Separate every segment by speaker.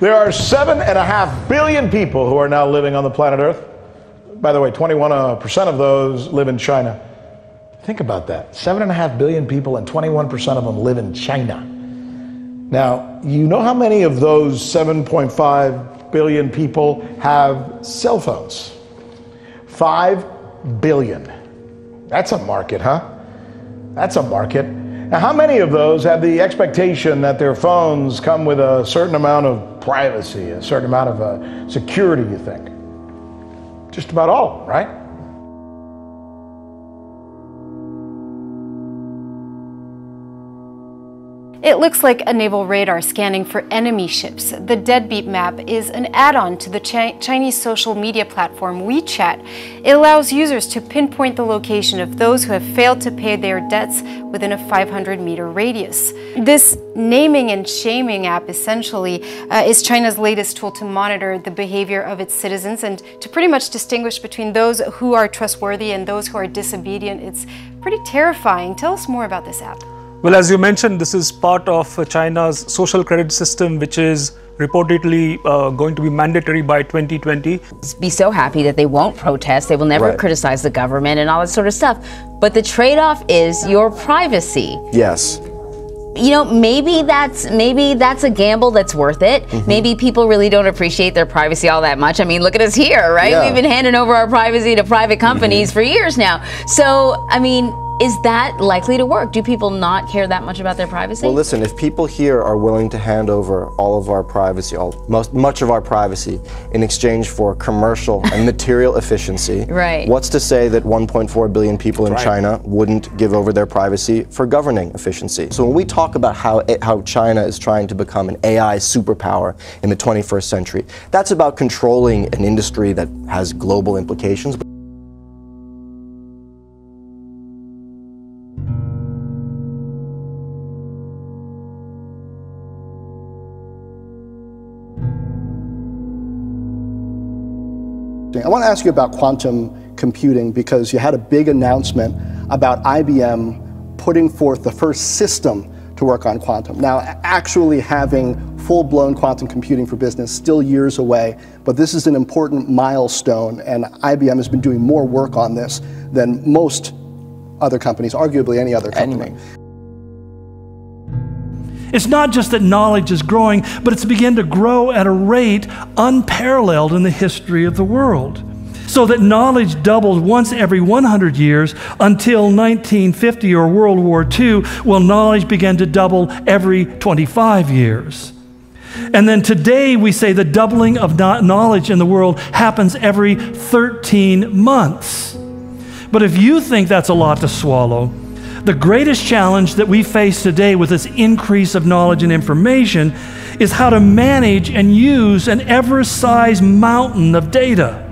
Speaker 1: There are 7.5 billion people who are now living on the planet Earth. By the way, 21% of those live in China. Think about that. 7.5 billion people and 21% of them live in China. Now, you know how many of those 7.5 billion people have cell phones? 5 billion. That's a market, huh? That's a market. Now, how many of those have the expectation that their phones come with a certain amount of privacy, a certain amount of security, you think? Just about all, right?
Speaker 2: It looks like a naval radar scanning for enemy ships. The Deadbeat map is an add-on to the Chinese social media platform WeChat. It allows users to pinpoint the location of those who have failed to pay their debts within a 500-meter radius. This naming and shaming app essentially is China's latest tool to monitor the behavior of its citizens and to pretty much distinguish between those who are trustworthy and those who are disobedient. It's pretty terrifying. Tell us more about this app.
Speaker 3: Well, as you mentioned, this is part of China's social credit system, which is reportedly going to be mandatory by 2020.
Speaker 4: Be so happy that they won't protest, they will never criticize the government and all that sort of stuff. But the trade-off is your privacy.
Speaker 5: Yes.
Speaker 4: You know, maybe that's a gamble that's worth it. Maybe people really don't appreciate their privacy all that much. I mean, look at us here, right? Yeah. We've been handing over our privacy to private companies for years now. So, I mean, is that likely to work? Do people not care that much about their privacy?
Speaker 5: Well, listen, if people here are willing to hand over all of our privacy, much of our privacy, in exchange for commercial and material efficiency, what's to say that 1.4 billion people in China wouldn't give over their privacy for governing efficiency? So when we talk about how China is trying to become an AI superpower in the 21st century, that's about controlling an industry that has global implications.
Speaker 6: I want to ask you about quantum computing because you had a big announcement about IBM putting forth the first system to work on quantum. Now, actually having full-blown quantum computing for business still years away, but this is an important milestone, and IBM has been doing more work on this than most other companies, arguably any other company.
Speaker 7: It's not just that knowledge is growing, but it's begun to grow at a rate unparalleled in the history of the world. So that knowledge doubles once every 100 years until 1950 or World War II, well, knowledge began to double every 25 years. And then today we say the doubling of knowledge in the world happens every 13 months. But if you think that's a lot to swallow, the greatest challenge that we face today with this increase of knowledge and information is how to manage and use an ever-sized mountain of data.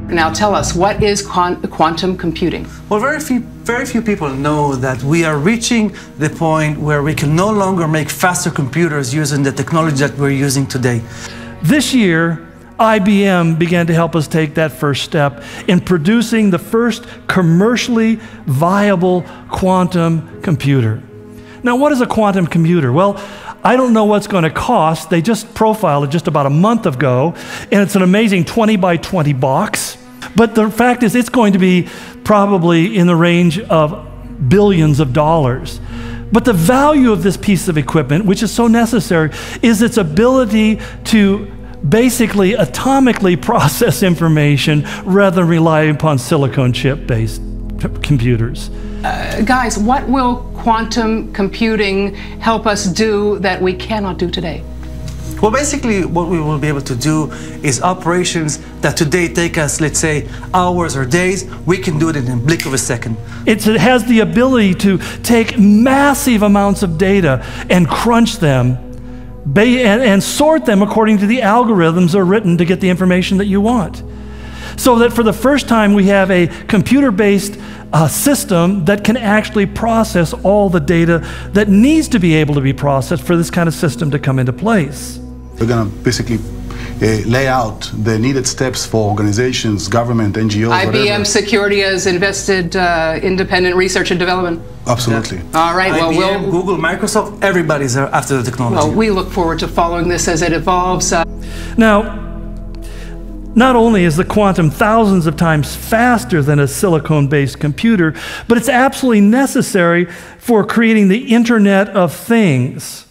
Speaker 8: Now tell us, what is quantum computing?
Speaker 9: Well, very few people know that we are reaching the point where we can no longer make faster computers using the technology that we're using today.
Speaker 7: This year, IBM began to help us take that first step in producing the first commercially viable quantum computer. Now, what is a quantum computer? Well, I don't know what's going to cost. They just profiled it just about a month ago, and it's an amazing 20 by 20 box. But the fact is, it's going to be probably in the range of billions of dollars. But the value of this piece of equipment, which is so necessary, is its ability to basically atomically process information rather than rely upon silicon chip-based computers.
Speaker 8: Guys, what will quantum computing help us do that we cannot do today?
Speaker 9: Well, basically what we will be able to do is operations that today take us, let's say, hours or days, we can do it in a blink of a second.
Speaker 7: It has the ability to take massive amounts of data and crunch them and sort them according to the algorithms that are written to get the information that you want. So that for the first time we have a computer-based system that can actually process all the data that needs to be able to be processed for this kind of system to come into place.
Speaker 10: We're going to basically lay out the needed steps for organizations, government, NGOs,
Speaker 8: IBM
Speaker 10: whatever.
Speaker 8: Security has invested independent research and development.
Speaker 10: Absolutely.
Speaker 8: Yeah. All right.
Speaker 9: IBM,
Speaker 8: Well,
Speaker 9: Google, Microsoft, everybody's after the technology.
Speaker 8: Well, we look forward to following this as it evolves.
Speaker 7: Now, not only is the quantum thousands of times faster than a silicon-based computer, but it's absolutely necessary for creating the Internet of Things.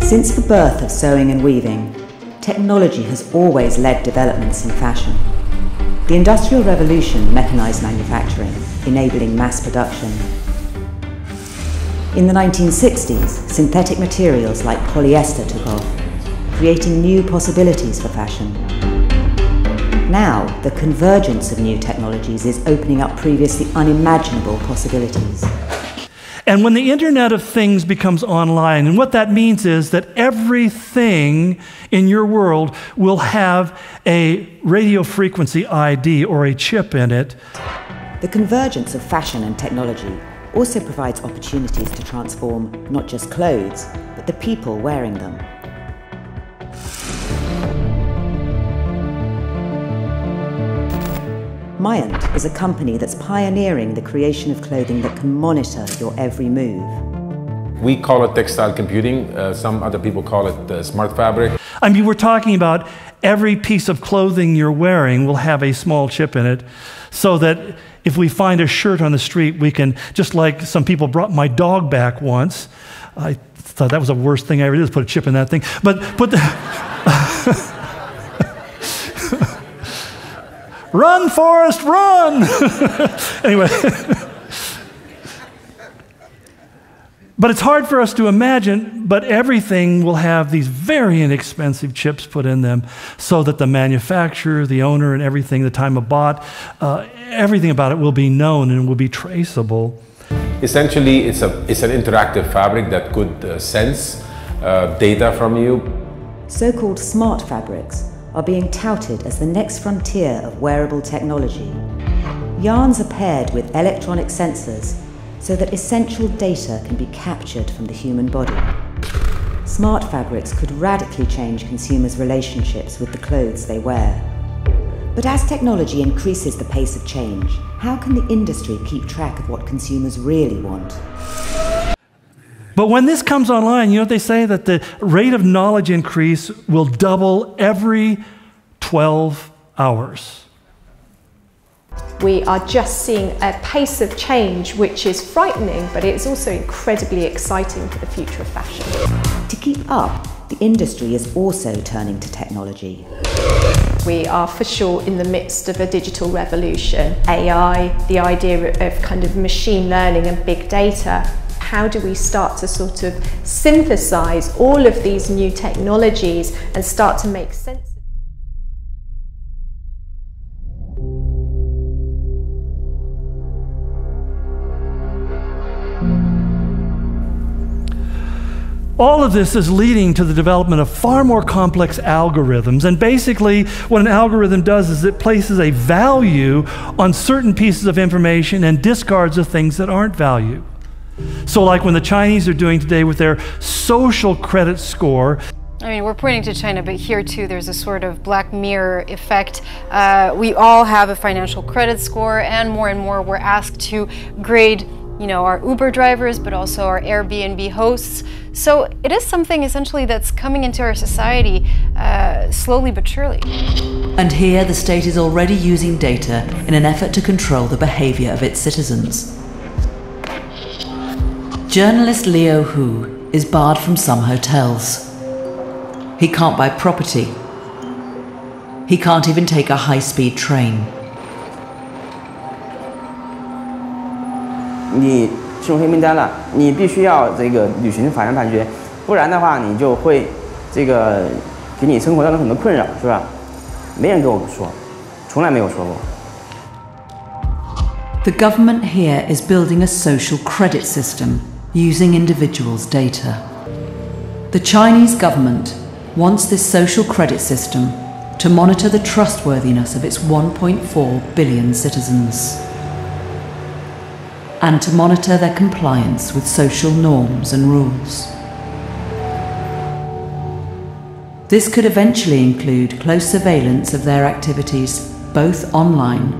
Speaker 11: Since the birth of sewing and weaving, technology has always led developments in fashion. The Industrial Revolution mechanized manufacturing, enabling mass production. In the 1960s, synthetic materials like polyester took off, creating new possibilities for fashion. Now, the convergence of new technologies is opening up previously unimaginable possibilities.
Speaker 7: And when the Internet of Things becomes online, and what that means is that everything in your world will have a radio frequency ID or a chip in it.
Speaker 11: The convergence of fashion and technology also provides opportunities to transform not just clothes, but the people wearing them. Myant is a company that's pioneering the creation of clothing that can monitor your every move.
Speaker 12: We call it textile computing. Some other people call it smart fabric.
Speaker 7: I mean, we're talking about every piece of clothing you're wearing will have a small chip in it, so that if we find a shirt on the street, we can, just like some people brought my dog back once. I thought that was the worst thing I ever did, is put a chip in that thing. But put the... Run, Forrest, run! Anyway. But it's hard for us to imagine, but everything will have these very inexpensive chips put in them so that the manufacturer, the owner, and everything, the time of bought, everything about it will be known and will be traceable.
Speaker 12: Essentially, it's an interactive fabric that could sense data from you.
Speaker 11: So-called smart fabrics are being touted as the next frontier of wearable technology. Yarns are paired with electronic sensors so that essential data can be captured from the human body. Smart fabrics could radically change consumers' relationships with the clothes they wear. But as technology increases the pace of change, how can the industry keep track of what consumers really want?
Speaker 7: But when this comes online, you know what they say? That the rate of knowledge increase will double every 12 hours.
Speaker 13: We are just seeing a pace of change which is frightening, but it's also incredibly exciting for the future of fashion.
Speaker 11: To keep up, the industry is also turning to technology.
Speaker 13: We are for sure in the midst of a digital revolution. AI, the idea of kind of machine learning and big data. How do we start to sort of synthesize all of these new technologies and start to make sense of it?
Speaker 7: All of this is leading to the development of far more complex algorithms. And basically, what an algorithm does is it places a value on certain pieces of information and discards the things that aren't value. So like when the Chinese are doing today with their social credit score.
Speaker 2: I mean, we're pointing to China, but here too there's a sort of Black Mirror effect. We all have a financial credit score, and more we're asked to grade, you know, our Uber drivers, but also our Airbnb hosts. So it is something essentially that's coming into our society slowly but surely.
Speaker 14: And here the state is already using data in an effort to control the behavior of its citizens. Journalist Leo Hu is barred from some hotels. He can't buy property. He can't even take a high-speed train.
Speaker 15: 你进入黑名单了，你必须要这个履行法院判决，不然的话你就会这个给你生活造成很多困扰，是吧？没人跟我说，从来没有说过。
Speaker 14: The government here is building a social credit system using individuals' data. The Chinese government wants this social credit system to monitor the trustworthiness of its 1.4 billion citizens and to monitor their compliance with social norms and rules. This could eventually include close surveillance of their activities, both online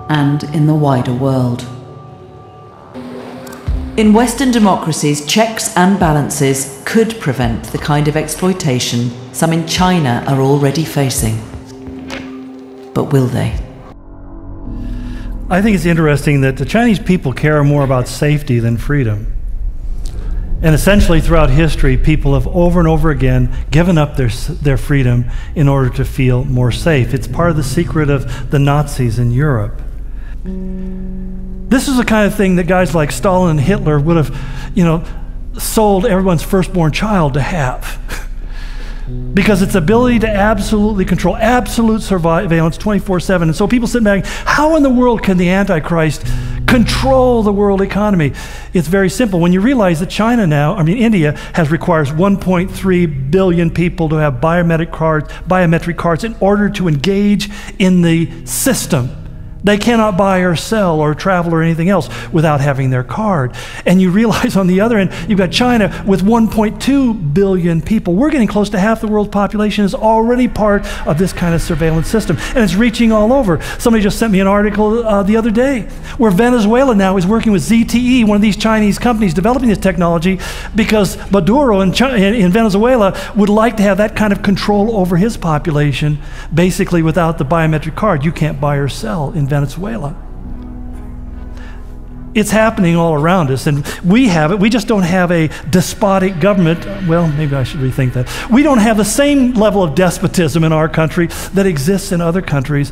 Speaker 14: and in the wider world. In Western democracies, checks and balances could prevent the kind of exploitation some in China are already facing. But will they?
Speaker 7: I think it's interesting that the Chinese people care more about safety than freedom. And essentially throughout history, people have over and over again given up their freedom in order to feel more safe. It's part of the secret of the Nazis in Europe. This is the kind of thing that guys like Stalin and Hitler would have, sold everyone's firstborn child to have. Because its ability to absolutely control, absolute surveillance 24/7. And so people sit back, how in the world can the Antichrist control the world economy? It's very simple. When you realize that India requires 1.3 billion people to have biometric cards in order to engage in the system. They cannot buy or sell or travel or anything else without having their card. And you realize on the other end, you've got China with 1.2 billion people. We're getting close to half the world's population is already part of this kind of surveillance system. And it's reaching all over. Somebody just sent me an article the other day where Venezuela now is working with ZTE, one of these Chinese companies developing this technology, because Maduro in Venezuela would like to have that kind of control over his population. Basically, without the biometric card, you can't buy or sell in Venezuela. It's happening all around us, and we have it. We just don't have a despotic government. Well, maybe I should rethink that. We don't have the same level of despotism in our country that exists in other countries.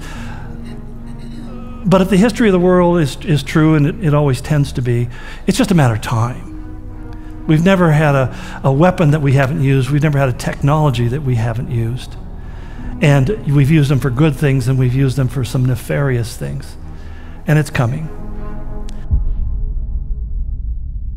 Speaker 7: But if the history of the world is true, and it always tends to be, it's just a matter of time. We've never had a weapon that we haven't used. We've never had a technology that we haven't used. And we've used them for good things, and we've used them for some nefarious things. And it's coming.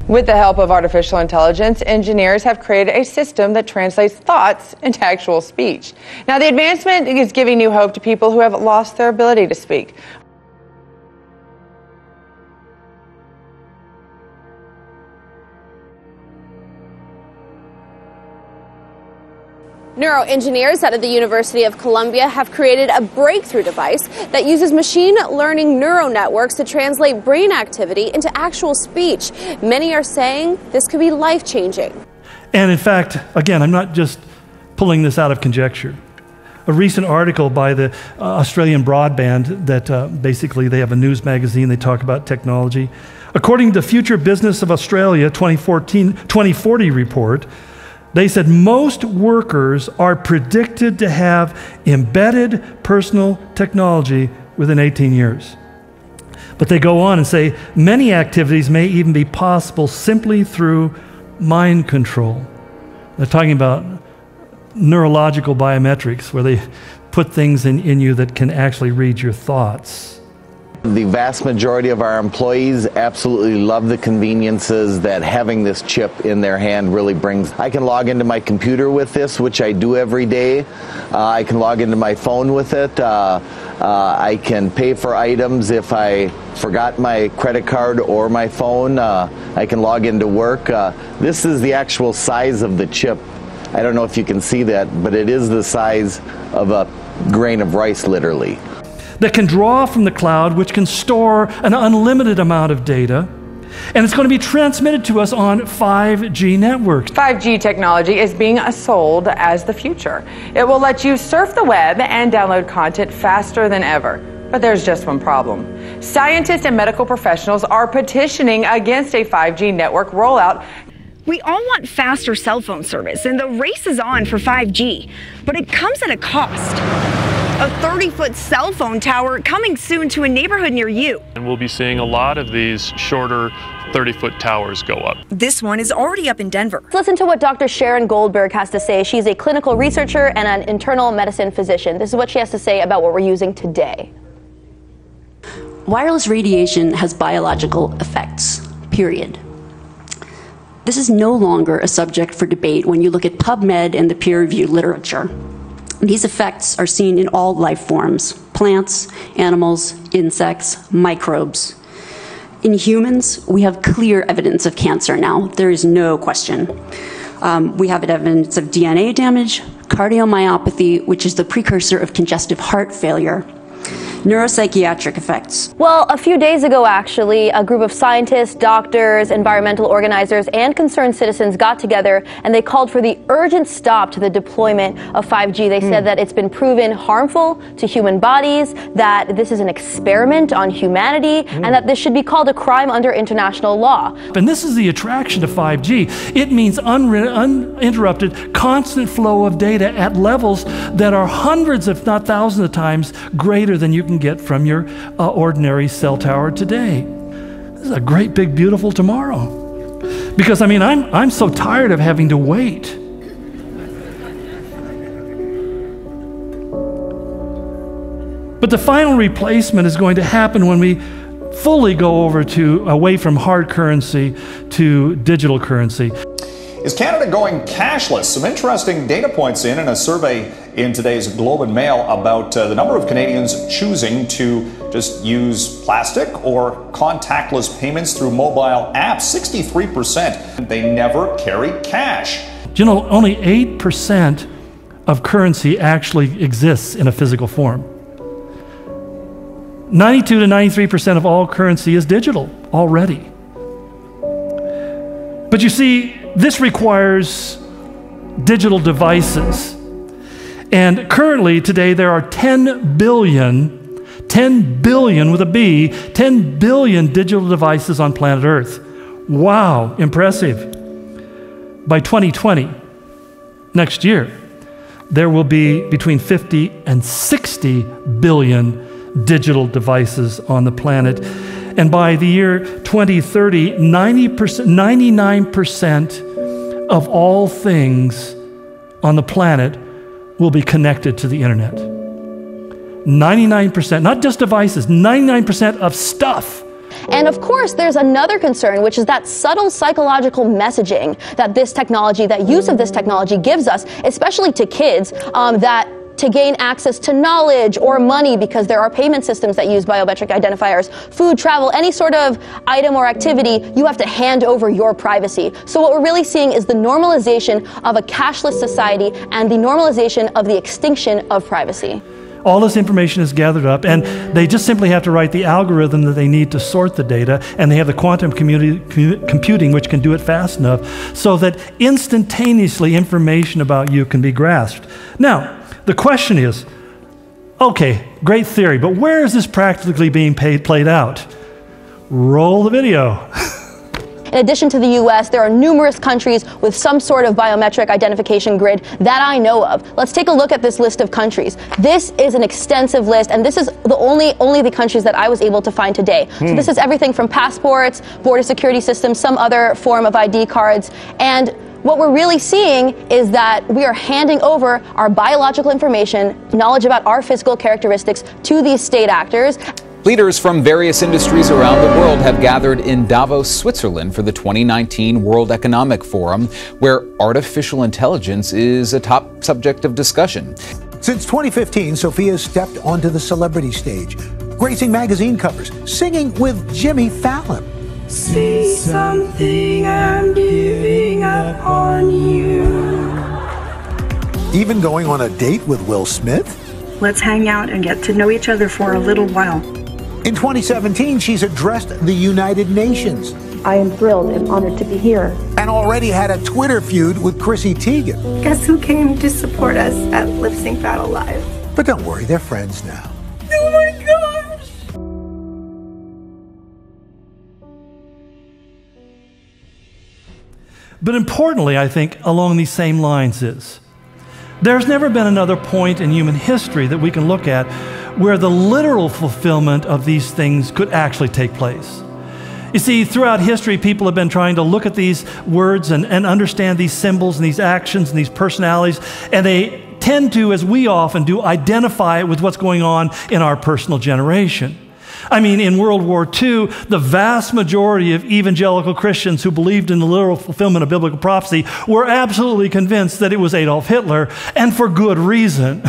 Speaker 16: With the help of artificial intelligence, engineers have created a system that translates thoughts into actual speech. Now, the advancement is giving new hope to people who have lost their ability to speak.
Speaker 17: Neuroengineers out of the University of Columbia have created a breakthrough device that uses machine learning neural networks to translate brain activity into actual speech. Many are saying this could be life-changing.
Speaker 7: And in fact, again, I'm not just pulling this out of conjecture. A recent article by the Australian Broadband that basically they have a news magazine, they talk about technology. According to the Future Business of Australia 2040 report, they said most workers are predicted to have embedded personal technology within 18 years. But they go on and say many activities may even be possible simply through mind control. They're talking about neurological biometrics, where they put things in you that can actually read your thoughts.
Speaker 18: The vast majority of our employees absolutely love the conveniences that having this chip in their hand really brings. I can log into my computer with this, which I do every day. I can log into my phone with it. I can pay for items if I forgot my credit card or my phone. I can log into work. This is the actual size of the chip. I don't know if you can see that, but it is the size of a grain of rice, literally.
Speaker 7: That can draw from the cloud, which can store an unlimited amount of data, and it's going to be transmitted to us on 5G networks.
Speaker 16: 5G technology is being sold as the future. It will let you surf the web and download content faster than ever. But there's just one problem. Scientists and medical professionals are petitioning against a 5G network rollout.
Speaker 19: We all want faster cell phone service, and the race is on for 5G, but it comes at a cost. A 30-foot cell phone tower coming soon to a neighborhood near you.
Speaker 20: And we'll be seeing a lot of these shorter 30-foot towers go up.
Speaker 19: This one is already up in Denver.
Speaker 17: Let's listen to what Dr. Sharon Goldberg has to say. She's a clinical researcher and an internal medicine physician. This is what she has to say about what we're using today.
Speaker 21: Wireless radiation has biological effects, period. This is no longer a subject for debate when you look at PubMed and the peer-reviewed literature. These effects are seen in all life forms: plants, animals, insects, microbes. In humans, we have clear evidence of cancer now. There is no question. We have evidence of DNA damage, cardiomyopathy, which is the precursor of congestive heart failure. Neuropsychiatric effects.
Speaker 17: Well, a few days ago, actually, a group of scientists, doctors, environmental organizers, and concerned citizens got together and they called for the urgent stop to the deployment of 5G. They said that it's been proven harmful to human bodies, that this is an experiment on humanity, and that this should be called a crime under international law.
Speaker 7: And this is the attraction to 5G. It means uninterrupted, constant flow of data at levels that are hundreds, if not thousands of times greater than you can get from your ordinary cell tower today. This is a great, big, beautiful tomorrow. Because, I mean, I'm so tired of having to wait. But the final replacement is going to happen when we fully go away from hard currency to digital currency.
Speaker 1: Is Canada going cashless? Some interesting data points in a survey in today's Globe and Mail about the number of Canadians choosing to just use plastic or contactless payments through mobile apps. 63%, they never carry cash.
Speaker 7: Do you know only 8% of currency actually exists in a physical form? 92 to 93% of all currency is digital already. But you see, this requires digital devices. And currently, today, there are 10 billion with a B, 10 billion digital devices on planet Earth. Wow, impressive. By 2020, next year, there will be between 50 and 60 billion digital devices on the planet. And by the year 2030, 99% of all things on the planet will be connected to the internet. 99%, not just devices, 99% of stuff.
Speaker 17: And of course, there's another concern, which is that subtle psychological messaging that this technology, that use of this technology gives us, especially to kids, that to gain access to knowledge or money, because there are payment systems that use biometric identifiers, food, travel, any sort of item or activity, you have to hand over your privacy. So what we're really seeing is the normalization of a cashless society and the normalization of the extinction of privacy.
Speaker 7: All this information is gathered up, and they just simply have to write the algorithm that they need to sort the data, and they have the quantum computing which can do it fast enough so that instantaneously information about you can be grasped. Now, the question is, okay, great theory, but where is this practically being played out? Roll the video.
Speaker 17: In addition to the US, there are numerous countries with some sort of biometric identification grid that I know of. Let's take a look at this list of countries. This is an extensive list, and this is the only the countries that I was able to find today. So this is everything from passports, border security systems, some other form of ID cards, and what we're really seeing is that we are handing over our biological information, knowledge about our physical characteristics, to these state actors.
Speaker 22: Leaders from various industries around the world have gathered in Davos, Switzerland for the 2019 World Economic Forum, where artificial intelligence is a top subject of discussion.
Speaker 23: Since 2015, Sophia stepped onto the celebrity stage, gracing magazine covers, singing with Jimmy Fallon.
Speaker 24: Say something, I'm giving up on you.
Speaker 23: Even going on a date with Will Smith.
Speaker 24: Let's hang out and get to know each other for a little while.
Speaker 23: In 2017, she's addressed the United Nations.
Speaker 24: I am thrilled and honored to be here.
Speaker 23: And already had a Twitter feud with Chrissy Teigen.
Speaker 24: Guess who came to support us at Lip Sync Battle Live?
Speaker 23: But don't worry, they're friends now.
Speaker 24: Oh my gosh!
Speaker 7: But importantly, I think, along these same lines is, there's never been another point in human history that we can look at where the literal fulfillment of these things could actually take place. You see, throughout history, people have been trying to look at these words and understand these symbols and these actions and these personalities, and they tend to, as we often do, identify it with what's going on in our personal generation. I mean, in World War II, the vast majority of evangelical Christians who believed in the literal fulfillment of biblical prophecy were absolutely convinced that it was Adolf Hitler, and for good reason.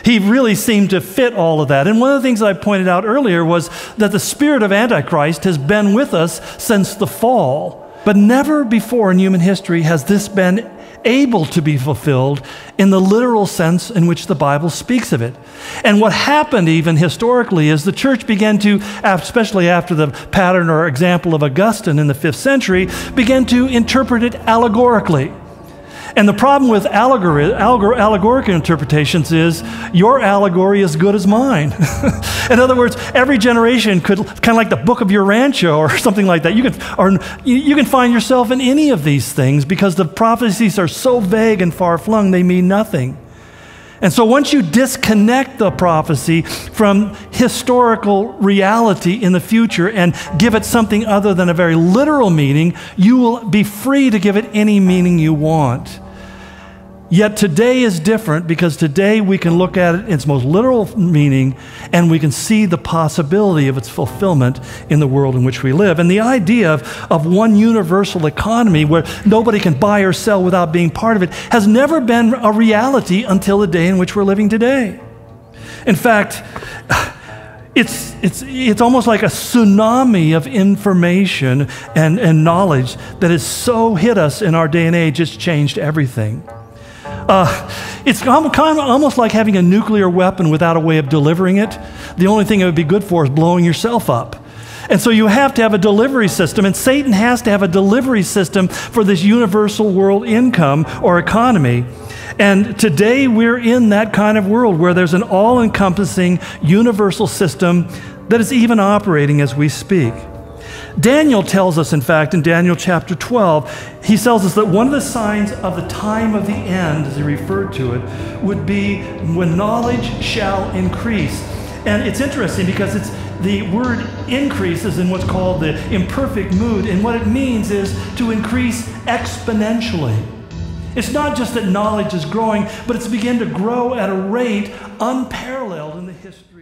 Speaker 7: He really seemed to fit all of that. And one of the things that I pointed out earlier was that the spirit of Antichrist has been with us since the fall. But never before in human history has this been able to be fulfilled in the literal sense in which the Bible speaks of it. And what happened even historically is the church began to, especially after the pattern or example of Augustine in the 5th century, began to interpret it allegorically. And the problem with allegorical interpretations is your allegory is as good as mine. In other words, every generation could, kind of like the Book of Your Rancho or something like that. You can find yourself in any of these things because the prophecies are so vague and far-flung, they mean nothing. And so once you disconnect the prophecy from historical reality in the future and give it something other than a very literal meaning, you will be free to give it any meaning you want. Yet today is different because today we can look at it in its most literal meaning and we can see the possibility of its fulfillment in the world in which we live. And the idea of one universal economy where nobody can buy or sell without being part of it has never been a reality until the day in which we're living today. In fact, it's almost like a tsunami of information and knowledge that has so hit us in our day and age, it's changed everything. It's almost like having a nuclear weapon without a way of delivering it. The only thing it would be good for is blowing yourself up. And so you have to have a delivery system, and Satan has to have a delivery system for this universal world income or economy. And today we're in that kind of world where there's an all-encompassing universal system that is even operating as we speak. Daniel tells us, in fact, in Daniel chapter 12, he tells us that one of the signs of the time of the end, as he referred to it, would be when knowledge shall increase. And it's interesting because the word increase is in what's called the imperfect mood, and what it means is to increase exponentially. It's not just that knowledge is growing, but it's begun to grow at a rate unparalleled in the history